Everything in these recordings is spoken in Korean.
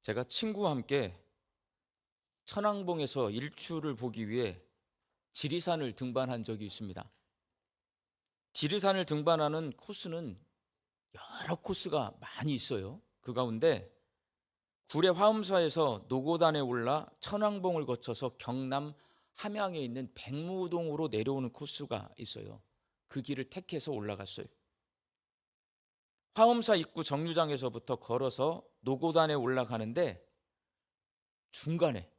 제가 친구와 함께 천왕봉에서 일출을 보기 위해 지리산을 등반한 적이 있습니다. 지리산을 등반하는 코스는 여러 코스가 많이 있어요. 그 가운데 구례 화엄사에서 노고단에 올라 천왕봉을 거쳐서 경남 함양에 있는 백무동으로 내려오는 코스가 있어요. 그 길을 택해서 올라갔어요. 화엄사 입구 정류장에서부터 걸어서 노고단에 올라가는데 중간에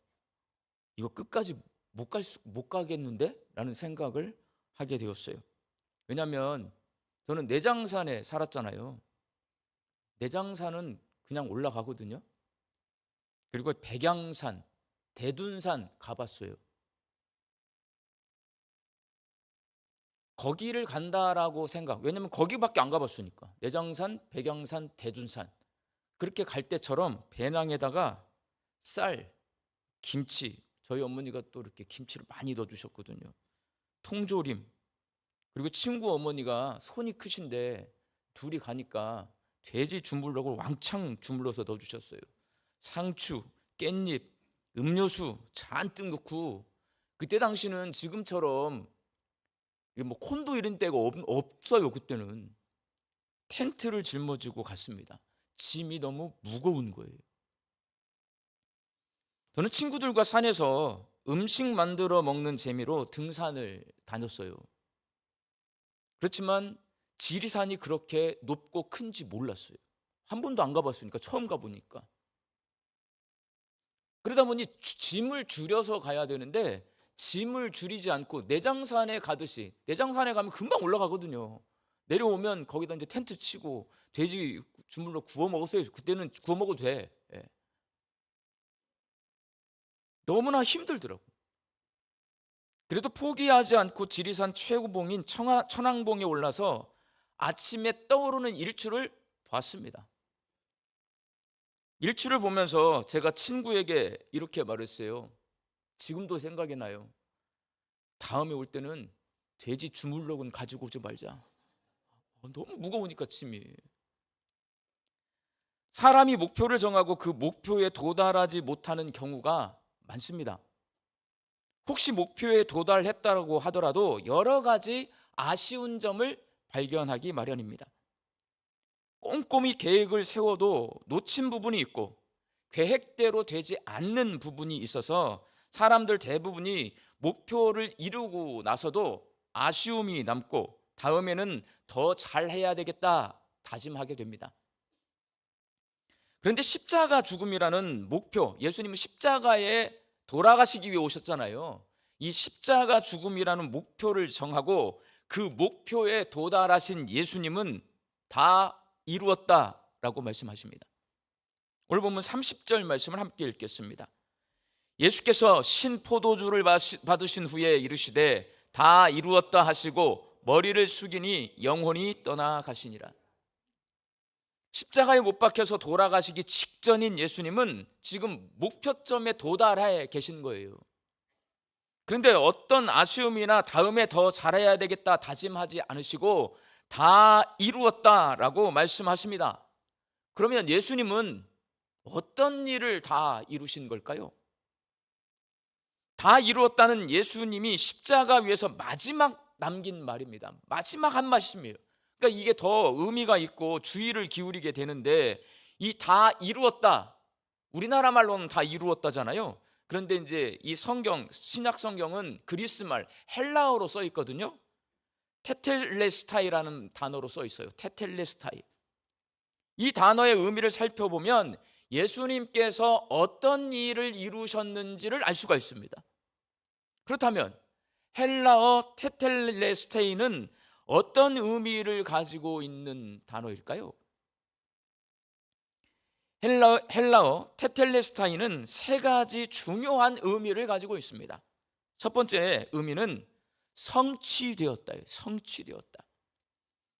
이거 끝까지 못 가겠는데? 라는 생각을 하게 되었어요. 왜냐하면 저는 내장산에 살았잖아요. 내장산은 그냥 올라가거든요. 그리고 백양산, 대둔산 가봤어요. 거기를 간다라고 생각, 왜냐면 거기밖에 안 가봤으니까. 내장산, 백양산, 대둔산. 그렇게 갈 때처럼 배낭에다가 쌀, 김치, 저희 어머니가 또 이렇게 김치를 많이 넣어주셨거든요. 통조림, 그리고 친구 어머니가 손이 크신데 둘이 가니까 돼지 주물럭을 왕창 주물러서 넣어주셨어요. 상추, 깻잎, 음료수 잔뜩 넣고. 그때 당시는 지금처럼 뭐 콘도 이런 데가 없어요. 그때는 텐트를 짊어지고 갔습니다. 짐이 너무 무거운 거예요. 저는 친구들과 산에서 음식 만들어 먹는 재미로 등산을 다녔어요. 그렇지만 지리산이 그렇게 높고 큰지 몰랐어요. 한 번도 안 가봤으니까, 처음 가보니까. 그러다 보니 짐을 줄여서 가야 되는데 짐을 줄이지 않고 내장산에 가듯이, 내장산에 가면 금방 올라가거든요. 내려오면 거기다 이제 텐트 치고 돼지 주물러 구워 먹었어요. 그때는 구워 먹어도 돼. 예. 너무나 힘들더라고. 그래도 포기하지 않고 지리산 최고봉인 천왕봉에 올라서 아침에 떠오르는 일출을 봤습니다. 일출을 보면서 제가 친구에게 이렇게 말했어요. 지금도 생각이 나요. 다음에 올 때는 돼지 주물럭은 가지고 오지 말자. 너무 무거우니까 짐이. 사람이 목표를 정하고 그 목표에 도달하지 못하는 경우가 많습니다. 혹시 목표에 도달했다고 하더라도 여러 가지 아쉬운 점을 발견하기 마련입니다. 꼼꼼히 계획을 세워도 놓친 부분이 있고 계획대로 되지 않는 부분이 있어서 사람들 대부분이 목표를 이루고 나서도 아쉬움이 남고 다음에는 더 잘해야 되겠다 다짐하게 됩니다. 그런데 십자가 죽음이라는 목표, 예수님은 십자가에 돌아가시기 위해 오셨잖아요. 이 십자가 죽음이라는 목표를 정하고 그 목표에 도달하신 예수님은 다 이루었다라고 말씀하십니다. 오늘 보면 30절 말씀을 함께 읽겠습니다. 예수께서 신포도주를 받으신 후에 이르시되 다 이루었다 하시고 머리를 숙이니 영혼이 떠나가시니라. 십자가에 못 박혀서 돌아가시기 직전인 예수님은 지금 목표점에 도달해 계신 거예요. 그런데 어떤 아쉬움이나 다음에 더 잘해야 되겠다 다짐하지 않으시고 다 이루었다라고 말씀하십니다. 그러면 예수님은 어떤 일을 다 이루신 걸까요? 다 이루었다는 예수님이 십자가 위에서 마지막 남긴 말입니다. 마지막 한 말씀이에요. 그러니까 이게 더 의미가 있고 주의를 기울이게 되는데, 이 다 이루었다, 우리나라 말로는 다 이루었다잖아요. 그런데 이제 이 성경, 신약 성경은 그리스 말 헬라어로 써 있거든요. 테텔레스타이라는 단어로 써 있어요. 테텔레스타이. 이 단어의 의미를 살펴보면 예수님께서 어떤 일을 이루셨는지를 알 수가 있습니다. 그렇다면 헬라어 테텔레스테이는 어떤 의미를 가지고 있는 단어일까요? 헬라어 테텔레스타이는 세 가지 중요한 의미를 가지고 있습니다. 첫 번째 의미는 성취되었다예요. 성취되었다.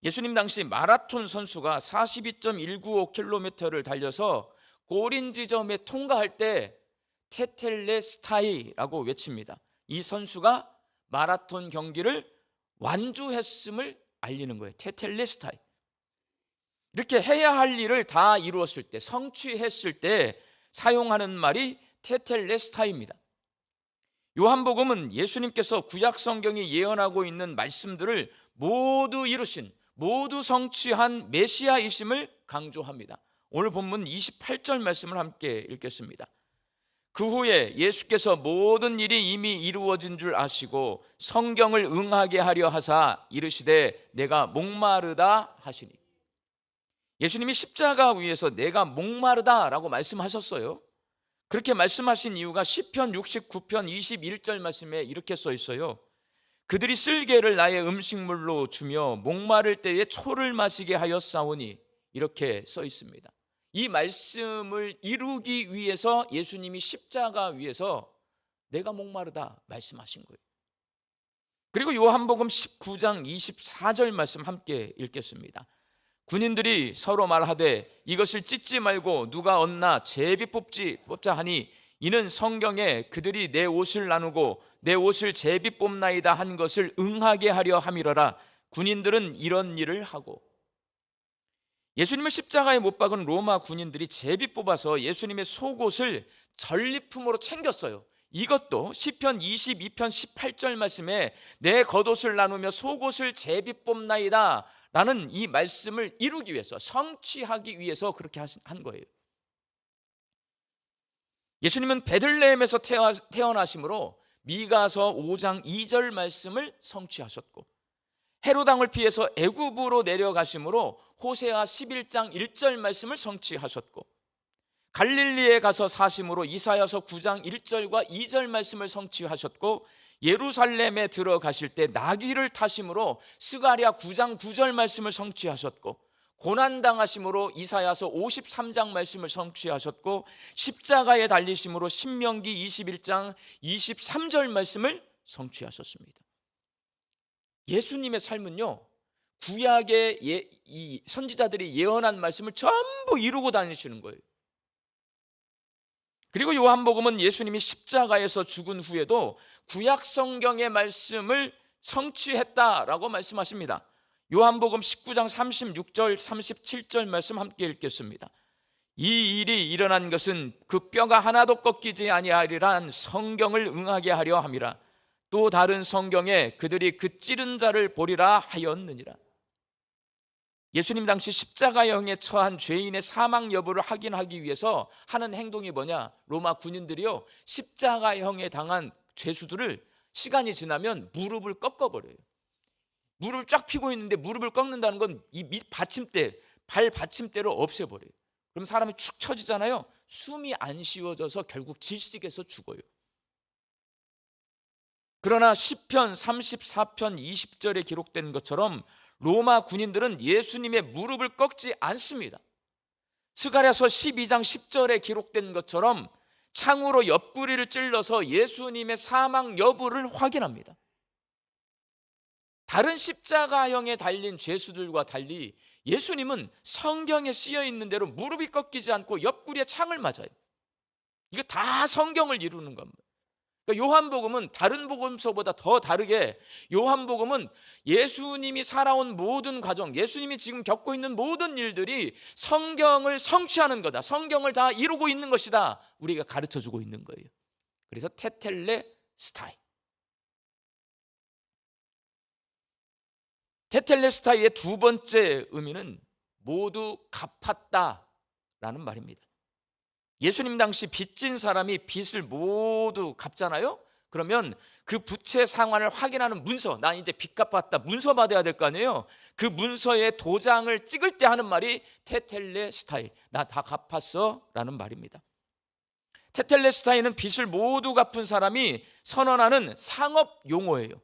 예수님 당시 마라톤 선수가 42.195km를 달려서 골인 지점에 통과할 때 테텔레스타이라고 외칩니다. 이 선수가 마라톤 경기를 완주했음을 알리는 거예요. 테텔레스타이. 이렇게 해야 할 일을 다 이루었을 때, 성취했을 때 사용하는 말이 테텔레스타입니다. 요한복음은 예수님께서 구약 성경이 예언하고 있는 말씀들을 모두 이루신, 모두 성취한 메시아이심을 강조합니다. 오늘 본문 28절 말씀을 함께 읽겠습니다. 그 후에 예수께서 모든 일이 이미 이루어진 줄 아시고 성경을 응하게 하려 하사 이르시되 내가 목마르다 하시니. 예수님이 십자가 위에서 내가 목마르다라고 말씀하셨어요. 그렇게 말씀하신 이유가 시편 69편 21절 말씀에 이렇게 써 있어요. 그들이 쓸개를 나의 음식물로 주며 목마를 때에 초를 마시게 하였사오니, 이렇게 써 있습니다. 이 말씀을 이루기 위해서 예수님이 십자가 위에서 내가 목마르다 말씀하신 거예요. 그리고 요한복음 19장 24절 말씀 함께 읽겠습니다. 군인들이 서로 말하되 이것을 찢지 말고 누가 얻나 제비 뽑자 하니, 이는 성경에 그들이 내 옷을 나누고 내 옷을 제비 뽑나이다 한 것을 응하게 하려 함이러라. 군인들은 이런 일을 하고. 예수님을 십자가에 못 박은 로마 군인들이 제비 뽑아서 예수님의 속옷을 전리품으로 챙겼어요. 이것도 시편 22편 18절 말씀에 내 겉옷을 나누며 속옷을 제비 뽑나이다 라는 이 말씀을 이루기 위해서, 성취하기 위해서 그렇게 한 거예요. 예수님은 베들레헴에서 태어나심으로 미가서 5장 2절 말씀을 성취하셨고, 헤롯 왕을 피해서 애굽으로 내려가심으로 호세아 11장 1절 말씀을 성취하셨고, 갈릴리에 가서 사심으로 이사야서 9장 1절과 2절 말씀을 성취하셨고, 예루살렘에 들어가실 때 나귀를 타심으로 스가랴 9장 9절 말씀을 성취하셨고, 고난당하심으로 이사야서 53장 말씀을 성취하셨고, 십자가에 달리심으로 신명기 21장 23절 말씀을 성취하셨습니다. 예수님의 삶은요, 구약의 이 선지자들이 예언한 말씀을 전부 이루고 다니시는 거예요. 그리고 요한복음은 예수님이 십자가에서 죽은 후에도 구약 성경의 말씀을 성취했다라고 말씀하십니다. 요한복음 19장 36절 37절 말씀 함께 읽겠습니다. 이 일이 일어난 것은 그 뼈가 하나도 꺾이지 아니하리란 성경을 응하게 하려 함이라. 또 다른 성경에 그들이 그 찌른 자를 보리라 하였느니라. 예수님 당시 십자가형에 처한 죄인의 사망 여부를 확인하기 위해서 하는 행동이 뭐냐? 로마 군인들이요, 십자가형에 당한 죄수들을 시간이 지나면 무릎을 꺾어버려요. 무릎을 쫙 펴고 있는데 무릎을 꺾는다는 건 이 밑 받침대, 발 받침대를 없애버려요. 그럼 사람이 축 처지잖아요. 숨이 안 쉬어져서 결국 질식해서 죽어요. 그러나 시편 34편 20절에 기록된 것처럼 로마 군인들은 예수님의 무릎을 꺾지 않습니다. 스가랴서 12장 10절에 기록된 것처럼 창으로 옆구리를 찔러서 예수님의 사망 여부를 확인합니다. 다른 십자가형에 달린 죄수들과 달리 예수님은 성경에 쓰여 있는 대로 무릎이 꺾이지 않고 옆구리에 창을 맞아요. 이거 다 성경을 이루는 겁니다. 그러니까 요한복음은 다른 복음서보다 더 다르게, 요한복음은 예수님이 살아온 모든 과정, 예수님이 지금 겪고 있는 모든 일들이 성경을 성취하는 거다, 성경을 다 이루고 있는 것이다, 우리가 가르쳐주고 있는 거예요. 그래서 테텔레스타이. 테텔레스타이의 두 번째 의미는 모두 갚았다라는 말입니다. 예수님 당시 빚진 사람이 빚을 모두 갚잖아요. 그러면 그 부채 상환을 확인하는 문서, 나 이제 빚 갚았다 문서 받아야 될 거 아니에요. 그 문서에 도장을 찍을 때 하는 말이 테텔레스타이, 나 다 갚았어 라는 말입니다. 테텔레스타이는 빚을 모두 갚은 사람이 선언하는 상업 용어예요.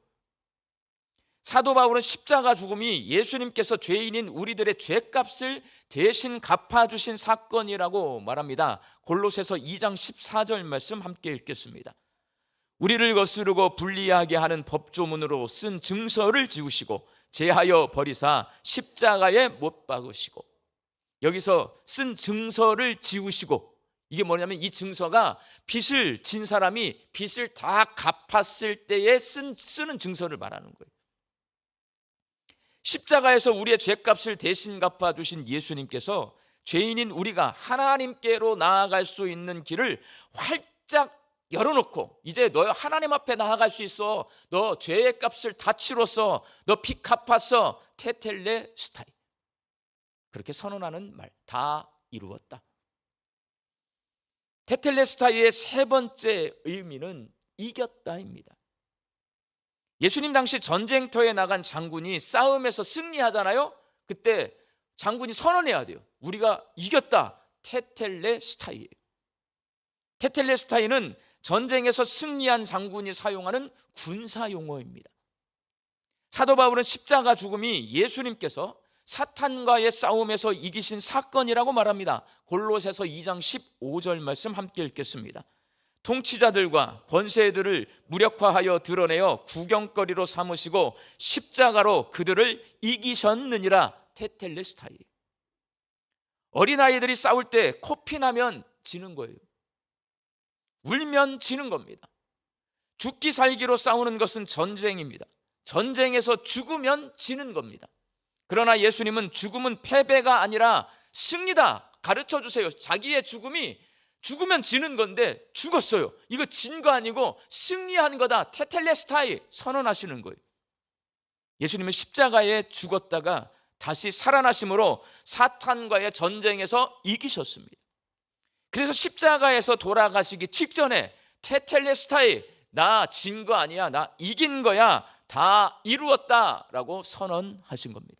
사도 바울은 십자가 죽음이 예수님께서 죄인인 우리들의 죄값을 대신 갚아주신 사건이라고 말합니다. 골로새서 2장 14절 말씀 함께 읽겠습니다. 우리를 거스르고 불리하게 하는 법조문으로 쓴 증서를 지우시고 제하여 버리사 십자가에 못 박으시고. 여기서 쓴 증서를 지우시고, 이게 뭐냐면 이 증서가 빚을 진 사람이 빚을 다 갚았을 때에 쓰는 증서를 말하는 거예요. 십자가에서 우리의 죄값을 대신 갚아주신 예수님께서 죄인인 우리가 하나님께로 나아갈 수 있는 길을 활짝 열어놓고, 이제 너 하나님 앞에 나아갈 수 있어, 너 죄의 값을 다 치렀어, 너 빚 갚았어, 테텔레 스타이, 그렇게 선언하는 말, 다 이루었다. 테텔레스타이의 세 번째 의미는 이겼다입니다. 예수님 당시 전쟁터에 나간 장군이 싸움에서 승리하잖아요. 그때 장군이 선언해야 돼요. 우리가 이겼다. 테텔레스타이예요. 테텔레스타이는 전쟁에서 승리한 장군이 사용하는 군사 용어입니다. 사도 바울은 십자가 죽음이 예수님께서 사탄과의 싸움에서 이기신 사건이라고 말합니다. 골로새서 2장 15절 말씀 함께 읽겠습니다. 통치자들과 권세들을 무력화하여 드러내어 구경거리로 삼으시고 십자가로 그들을 이기셨느니라. 테텔레스타이. 어린아이들이 싸울 때 코피 나면 지는 거예요. 울면 지는 겁니다. 죽기 살기로 싸우는 것은 전쟁입니다. 전쟁에서 죽으면 지는 겁니다. 그러나 예수님은 죽음은 패배가 아니라 승리다 가르쳐 주세요. 자기의 죽음이 죽으면 지는 건데 죽었어요. 이거 진 거 아니고 승리한 거다. 테텔레스타이 선언하시는 거예요. 예수님은 십자가에 죽었다가 다시 살아나심으로 사탄과의 전쟁에서 이기셨습니다. 그래서 십자가에서 돌아가시기 직전에 테텔레스타이, 나 진 거 아니야, 나 이긴 거야, 다 이루었다라고 선언하신 겁니다.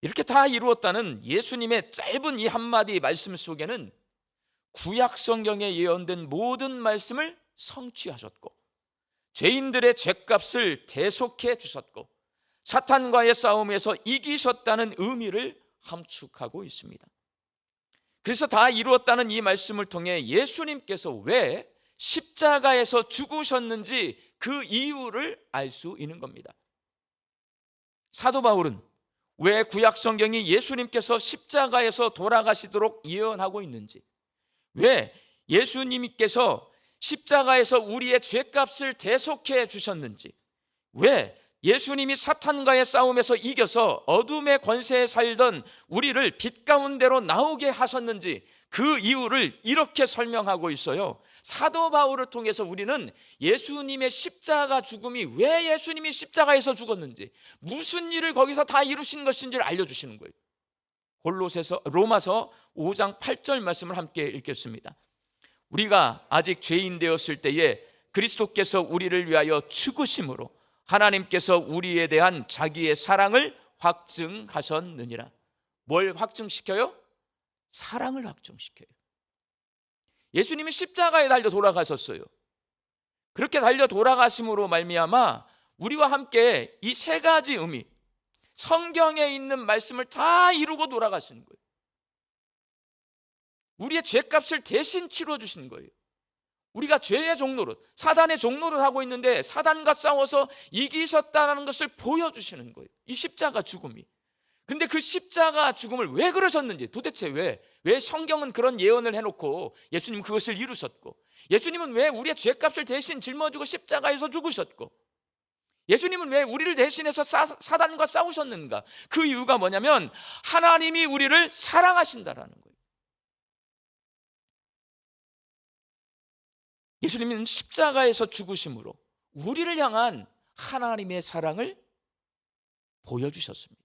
이렇게 다 이루었다는 예수님의 짧은 이 한마디 말씀 속에는 구약 성경에 예언된 모든 말씀을 성취하셨고, 죄인들의 죄값을 대속해 주셨고, 사탄과의 싸움에서 이기셨다는 의미를 함축하고 있습니다. 그래서 다 이루었다는 이 말씀을 통해 예수님께서 왜 십자가에서 죽으셨는지 그 이유를 알 수 있는 겁니다. 사도 바울은 왜 구약 성경이 예수님께서 십자가에서 돌아가시도록 예언하고 있는지, 왜 예수님께서 십자가에서 우리의 죄값을 대속해 주셨는지, 왜 예수님이 사탄과의 싸움에서 이겨서 어둠의 권세에 살던 우리를 빛 가운데로 나오게 하셨는지 그 이유를 이렇게 설명하고 있어요. 사도 바울을 통해서 우리는 예수님의 십자가 죽음이 왜 예수님이 십자가에서 죽었는지, 무슨 일을 거기서 다 이루신 것인지를 알려주시는 거예요. 로마서 5장 8절 말씀을 함께 읽겠습니다. 우리가 아직 죄인 되었을 때에 그리스도께서 우리를 위하여 죽으심으로 하나님께서 우리에 대한 자기의 사랑을 확증하셨느니라. 뭘 확증시켜요? 사랑을 확증시켜요. 예수님이 십자가에 달려 돌아가셨어요. 그렇게 달려 돌아가심으로 말미암아 우리와 함께 이 세 가지 의미, 성경에 있는 말씀을 다 이루고 돌아가시는 거예요. 우리의 죄값을 대신 치러주신 거예요. 우리가 죄의 종노릇, 사단의 종노릇 하고 있는데 사단과 싸워서 이기셨다는 것을 보여주시는 거예요. 이 십자가 죽음이. 근데 그 십자가 죽음을 왜 그러셨는지, 도대체 왜 성경은 그런 예언을 해놓고 예수님 그것을 이루셨고, 예수님은 왜 우리의 죄값을 대신 짊어지고 십자가에서 죽으셨고, 예수님은 왜 우리를 대신해서 사단과 싸우셨는가? 그 이유가 뭐냐면 하나님이 우리를 사랑하신다라는 거예요. 예수님은 십자가에서 죽으심으로 우리를 향한 하나님의 사랑을 보여주셨습니다.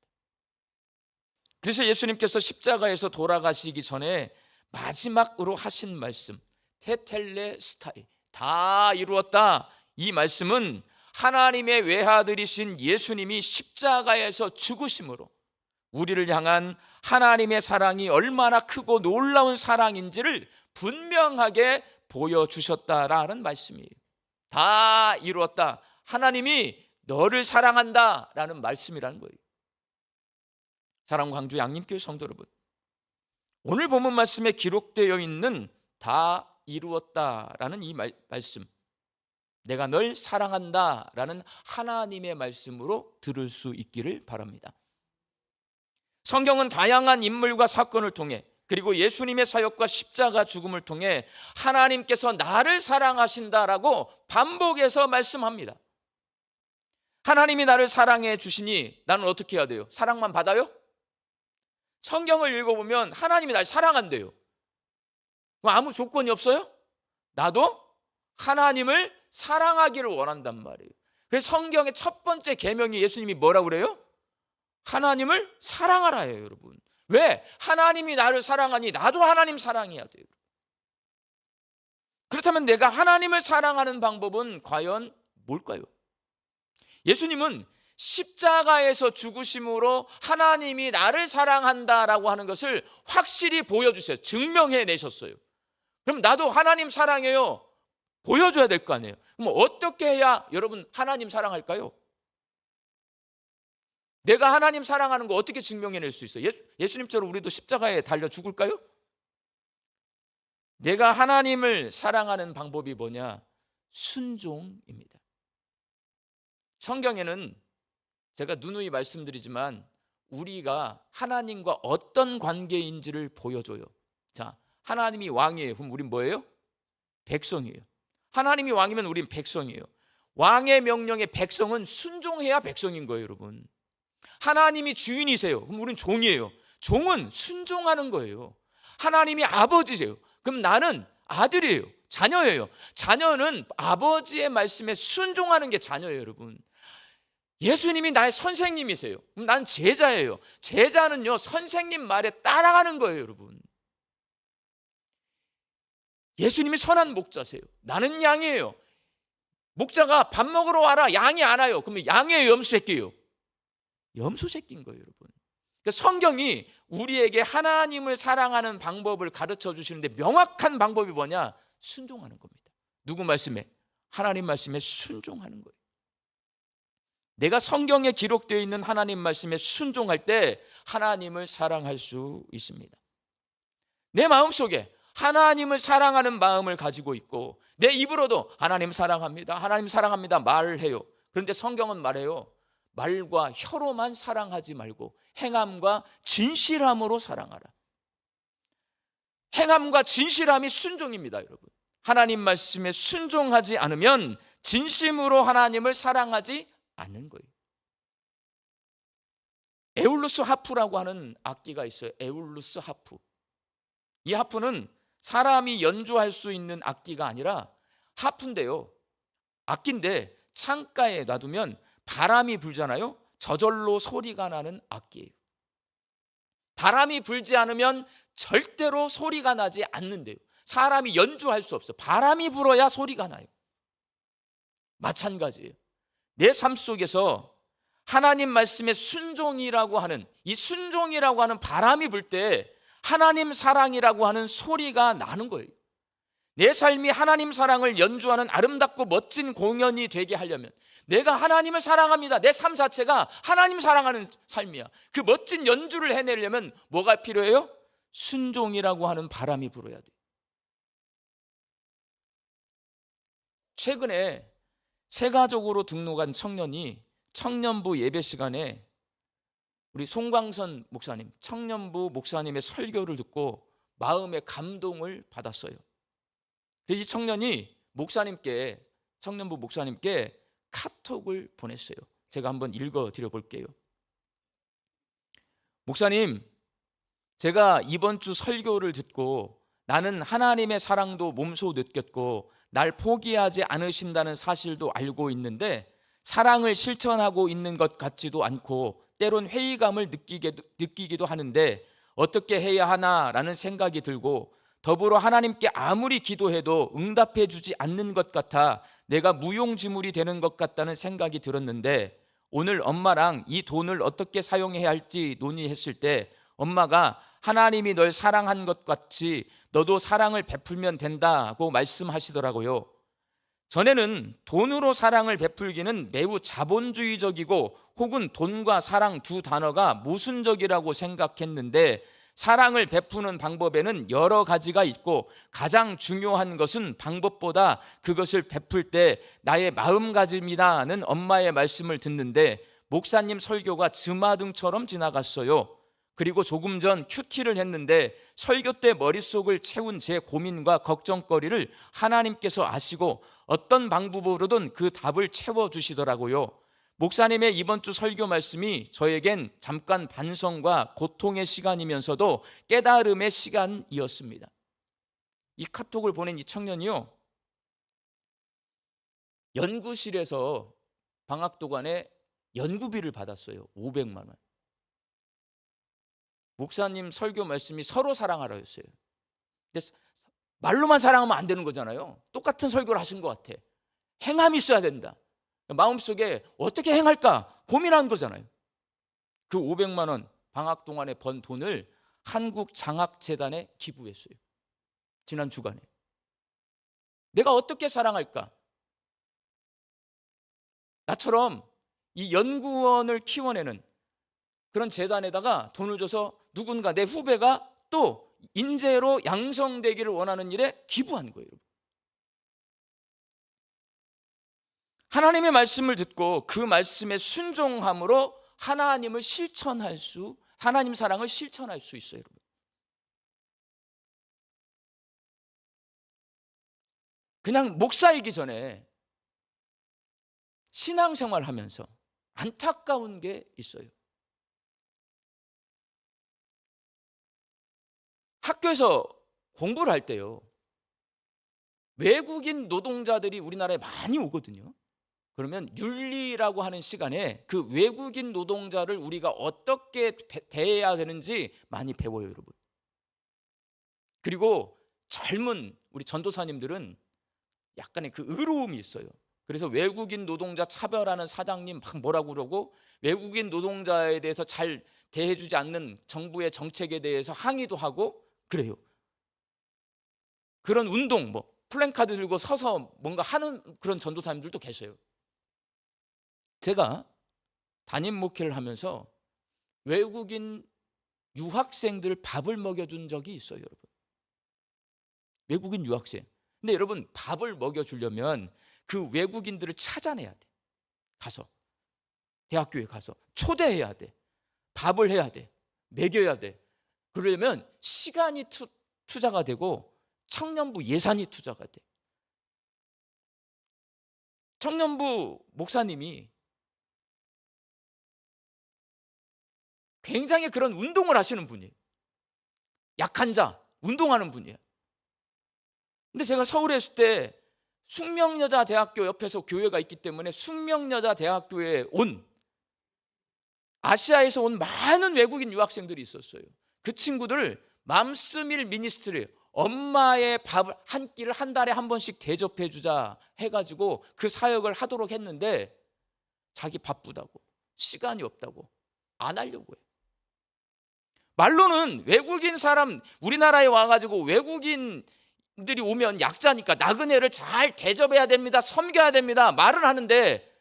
그래서 예수님께서 십자가에서 돌아가시기 전에 마지막으로 하신 말씀, 테텔레스타이, 다 이루었다. 이 말씀은 하나님의 외아들이신 예수님이 십자가에서 죽으심으로 우리를 향한 하나님의 사랑이 얼마나 크고 놀라운 사랑인지를 분명하게 보여주셨다라는 말씀이에요. 다 이루었다. 하나님이 너를 사랑한다라는 말씀이라는 거예요. 사랑하는 광주 양림교회 성도 여러분, 오늘 본문 말씀에 기록되어 있는 다 이루었다라는 이 말씀, 내가 널 사랑한다라는 하나님의 말씀으로 들을 수 있기를 바랍니다. 성경은 다양한 인물과 사건을 통해, 그리고 예수님의 사역과 십자가 죽음을 통해 하나님께서 나를 사랑하신다라고 반복해서 말씀합니다. 하나님이 나를 사랑해 주시니 나는 어떻게 해야 돼요? 사랑만 받아요? 성경을 읽어보면 하나님이 날 사랑한대요. 그럼 아무 조건이 없어요? 나도 하나님을 사랑하기를 원한단 말이에요. 그래서 성경의 첫 번째 계명이 예수님이 뭐라고 그래요? 하나님을 사랑하라예요, 여러분. 왜? 하나님이 나를 사랑하니 나도 하나님 사랑해야 돼요. 그렇다면 내가 하나님을 사랑하는 방법은 과연 뭘까요? 예수님은 십자가에서 죽으심으로 하나님이 나를 사랑한다라고 하는 것을 확실히 보여주세요. 증명해 내셨어요. 그럼 나도 하나님 사랑해요. 보여줘야 될 거 아니에요. 그럼 어떻게 해야 여러분 하나님 사랑할까요? 내가 하나님 사랑하는 거 어떻게 증명해낼 수 있어요? 예수님처럼 우리도 십자가에 달려 죽을까요? 내가 하나님을 사랑하는 방법이 뭐냐? 순종입니다. 성경에는 제가 누누이 말씀드리지만 우리가 하나님과 어떤 관계인지를 보여줘요. 자, 하나님이 왕이에요. 그럼 우린 뭐예요? 백성이에요. 하나님이 왕이면 우린 백성이에요. 왕의 명령에 백성은 순종해야 백성인 거예요, 여러분. 하나님이 주인이세요. 그럼 우린 종이에요. 종은 순종하는 거예요. 하나님이 아버지세요. 그럼 나는 아들이에요. 자녀예요. 자녀는 아버지의 말씀에 순종하는 게 자녀예요, 여러분. 예수님이 나의 선생님이세요. 그럼 난 제자예요. 제자는요, 선생님 말에 따라가는 거예요, 여러분. 예수님이 선한 목자세요. 나는 양이에요. 목자가 밥 먹으러 와라. 양이 안 와요. 그러면 양이에요, 염소 새끼예요? 염소 새끼인 거예요, 여러분. 그러니까 성경이 우리에게 하나님을 사랑하는 방법을 가르쳐 주시는데 명확한 방법이 뭐냐? 순종하는 겁니다. 누구 말씀에? 하나님 말씀에 순종하는 거예요. 내가 성경에 기록되어 있는 하나님 말씀에 순종할 때 하나님을 사랑할 수 있습니다. 내 마음속에 하나님을 사랑하는 마음을 가지고 있고 내 입으로도 하나님 사랑합니다, 하나님 사랑합니다 말을 해요. 그런데 성경은 말해요. 말과 혀로만 사랑하지 말고 행함과 진실함으로 사랑하라. 행함과 진실함이 순종입니다, 여러분. 하나님 말씀에 순종하지 않으면 진심으로 하나님을 사랑하지 않는 거예요. 에울루스 하프라고 하는 악기가 있어요. 에울루스 하프. 이 하프는 사람이 연주할 수 있는 악기가 아니라 하프인데요, 악기인데 창가에 놔두면 바람이 불잖아요. 저절로 소리가 나는 악기예요. 바람이 불지 않으면 절대로 소리가 나지 않는데요. 사람이 연주할 수 없어요. 바람이 불어야 소리가 나요. 마찬가지예요. 내 삶 속에서 하나님 말씀에 순종이라고 하는 이 순종이라고 하는 바람이 불 때 하나님 사랑이라고 하는 소리가 나는 거예요. 내 삶이 하나님 사랑을 연주하는 아름답고 멋진 공연이 되게 하려면 내가 하나님을 사랑합니다. 내 삶 자체가 하나님 사랑하는 삶이야. 그 멋진 연주를 해내려면 뭐가 필요해요? 순종이라고 하는 바람이 불어야 돼요. 최근에 세가족으로 등록한 청년이 청년부 예배 시간에 우리 송광선 목사님, 청년부 목사님의 설교를 듣고 마음의 감동을 받았어요. 이 청년이 목사님께, 청년부 목사님께 카톡을 보냈어요. 제가 한번 읽어드려 볼게요. 목사님, 제가 이번 주 설교를 듣고 나는 하나님의 사랑도 몸소 느꼈고 날 포기하지 않으신다는 사실도 알고 있는데 사랑을 실천하고 있는 것 같지도 않고 때론 회의감을 느끼기도 하는데 어떻게 해야 하나라는 생각이 들고 더불어 하나님께 아무리 기도해도 응답해 주지 않는 것 같아 내가 무용지물이 되는 것 같다는 생각이 들었는데 오늘 엄마랑 이 돈을 어떻게 사용해야 할지 논의했을 때 엄마가 하나님이 널 사랑한 것 같이 너도 사랑을 베풀면 된다고 말씀하시더라고요. 전에는 돈으로 사랑을 베풀기는 매우 자본주의적이고 혹은 돈과 사랑 두 단어가 모순적이라고 생각했는데 사랑을 베푸는 방법에는 여러 가지가 있고 가장 중요한 것은 방법보다 그것을 베풀 때 나의 마음가짐이라는 엄마의 말씀을 듣는데 목사님 설교가 주마등처럼 지나갔어요. 그리고 조금 전 큐티를 했는데 설교 때 머릿속을 채운 제 고민과 걱정거리를 하나님께서 아시고 어떤 방법으로든 그 답을 채워주시더라고요. 목사님의 이번 주 설교 말씀이 저에겐 잠깐 반성과 고통의 시간이면서도 깨달음의 시간이었습니다. 이 카톡을 보낸 이 청년이요, 연구실에서 방학도간에 연구비를 받았어요. 500만 원. 목사님 설교 말씀이 서로 사랑하라였어요. 근데 말로만 사랑하면 안 되는 거잖아요. 똑같은 설교를 하신 것 같아. 행함이 있어야 된다. 마음속에 어떻게 행할까 고민한 거잖아요. 그 500만 원 방학 동안에 번 돈을 한국장학재단에 기부했어요. 지난 주간에. 내가 어떻게 사랑할까? 나처럼 이 연구원을 키워내는 그런 재단에다가 돈을 줘서 누군가 내 후배가 또 인재로 양성되기를 원하는 일에 기부한 거예요. 하나님의 말씀을 듣고 그 말씀에 순종함으로 하나님 사랑을 실천할 수 있어요, 여러분. 그냥 목사이기 전에 신앙생활 하면서 안타까운 게 있어요. 학교에서 공부를 할 때요, 외국인 노동자들이 우리나라에 많이 오거든요. 그러면 윤리라고 하는 시간에 그 외국인 노동자를 우리가 어떻게 대해야 되는지 많이 배워요, 여러분. 그리고 젊은 우리 전도사님들은 약간의 그 의로움이 있어요. 그래서 외국인 노동자 차별하는 사장님 막 뭐라고 그러고, 외국인 노동자에 대해서 잘 대해주지 않는 정부의 정책에 대해서 항의도 하고 그래요. 그런 운동, 플랜카드 들고 서서 뭔가 하는 그런 전도사님들도 계세요. 제가 담임 목회를 하면서 외국인 유학생들 밥을 먹여준 적이 있어요, 여러분. 외국인 유학생. 근데 여러분, 밥을 먹여주려면 그 외국인들을 찾아내야 돼. 가서 대학교에 가서 초대해야 돼. 밥을 해야 돼. 먹여야 돼. 그러려면 시간이 투자가 되고 청년부 예산이 투자가 돼. 청년부 목사님이 굉장히 그런 운동을 하시는 분이에요. 약한 자, 운동하는 분이에요. 근데 제가 서울에 있을 때 숙명여자대학교 옆에서 교회가 있기 때문에 숙명여자대학교에 온 아시아에서 온 많은 외국인 유학생들이 있었어요. 그 친구들을 맘스밀 미니스트리, 엄마의 밥 한 끼를 한 달에 한 번씩 대접해 주자 해가지고 그 사역을 하도록 했는데, 자기 바쁘다고, 시간이 없다고 안 하려고 해요. 말로는 외국인 사람 우리나라에 와가지고 외국인들이 오면 약자니까 나그네를 잘 대접해야 됩니다, 섬겨야 됩니다 말을 하는데,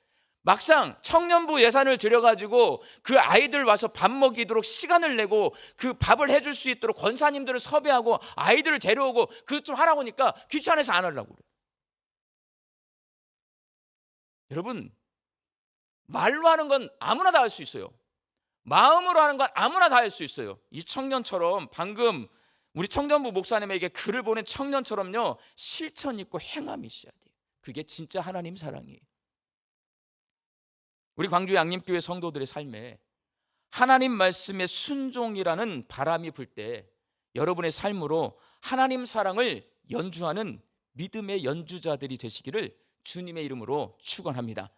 막상 청년부 예산을 들여가지고 그 아이들 와서 밥 먹이도록 시간을 내고 그 밥을 해줄 수 있도록 권사님들을 섭외하고 아이들을 데려오고 그것 좀 하라고 하니까 귀찮아서 안 하려고 그래요. 여러분, 말로 하는 건 아무나 다 할 수 있어요. 마음으로 하는 건 아무나 다 할 수 있어요. 이 청년처럼, 방금 우리 청년부 목사님에게 글을 보낸 청년처럼요, 실천 있고 행함이 있어야 돼요. 그게 진짜 하나님 사랑이에요. 우리 광주 양림교회 성도들의 삶에 하나님 말씀의 순종이라는 바람이 불 때 여러분의 삶으로 하나님 사랑을 연주하는 믿음의 연주자들이 되시기를 주님의 이름으로 축원합니다.